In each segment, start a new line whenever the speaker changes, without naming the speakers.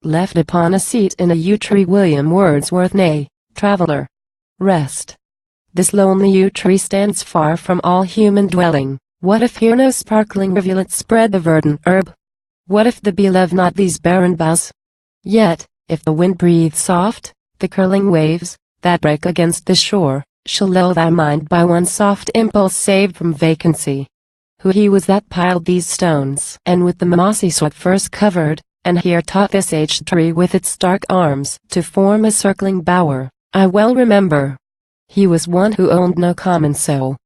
left upon a seat in a yew tree. William Wordsworth. Nay, traveller, rest. This lonely yew tree stands far from all human dwelling. What if here no sparkling rivulets spread the verdant herb? What if the bee love not these barren boughs? Yet, if the wind breathe soft, the curling waves, that break against the shore, shall lull thy mind by one soft impulse saved from vacancy. Who he was that piled these stones, and with the mossy sweat first covered, and here taught this aged tree with its stark arms to form a circling bower, I well remember. He was one who owned no common soul.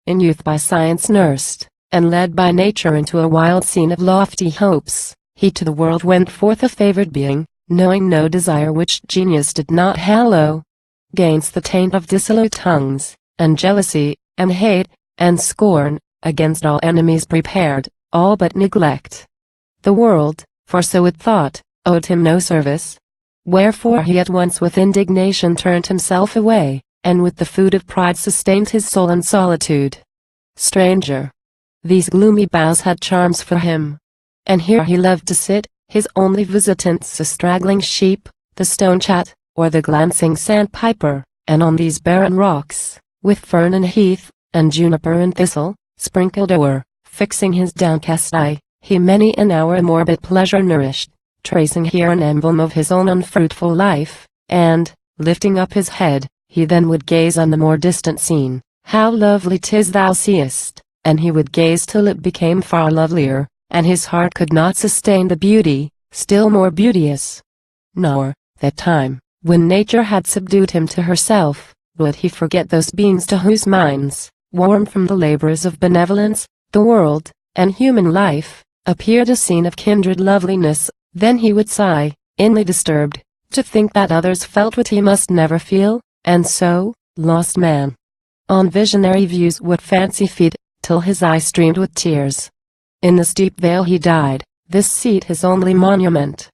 In youth by science nursed, and led by nature into a wild scene of lofty hopes, he to the world went forth a favored being, knowing no desire which genius did not hallow. 'Gainst the taint of dissolute tongues, and jealousy, and hate, and scorn, against all enemies prepared, all but neglect. The world, for so it thought, owed him no service. Wherefore he at once with indignation turned himself away, and with the food of pride sustained his soul in solitude. Stranger. These gloomy boughs had charms for him. And here he loved to sit, his only visitants a straggling sheep, the stone chat, or the glancing sandpiper, and on these barren rocks, with fern and heath, and juniper and thistle, sprinkled o'er, fixing his downcast eye, he many an hour morbid pleasure nourished, tracing here an emblem of his own unfruitful life, and, lifting up his head, he then would gaze on the more distant scene. How lovely 'tis thou seest, and he would gaze till it became far lovelier, and his heart could not sustain the beauty, still more beauteous. Nor, that time, when nature had subdued him to herself, would he forget those beings to whose minds, warm from the labors of benevolence, the world, and human life, appeared a scene of kindred loveliness. Then he would sigh, inly disturbed, to think that others felt what he must never feel, and so, lost man, on visionary views would fancy feed, till his eye streamed with tears. In the steep vale he died, this seat his only monument.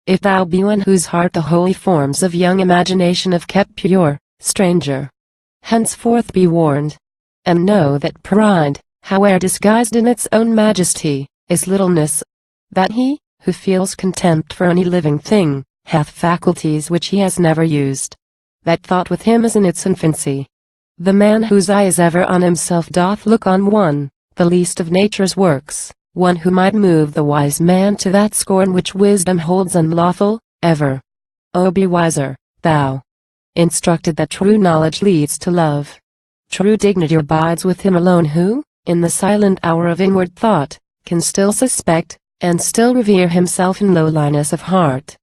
If thou be one whose heart the holy forms of young imagination have kept pure, stranger, henceforth be warned, and know that pride, howe'er disguised in its own majesty, is littleness. That he, who feels contempt for any living thing, hath faculties which he has never used. That thought with him is in its infancy. The man whose eye is ever on himself doth look on one, the least of nature's works, one who might move the wise man to that scorn which wisdom holds unlawful, ever. O be wiser, thou, instructed that true knowledge leads to love. True dignity abides with him alone who, in the silent hour of inward thought, can still suspect, and still revere himself in lowliness of heart.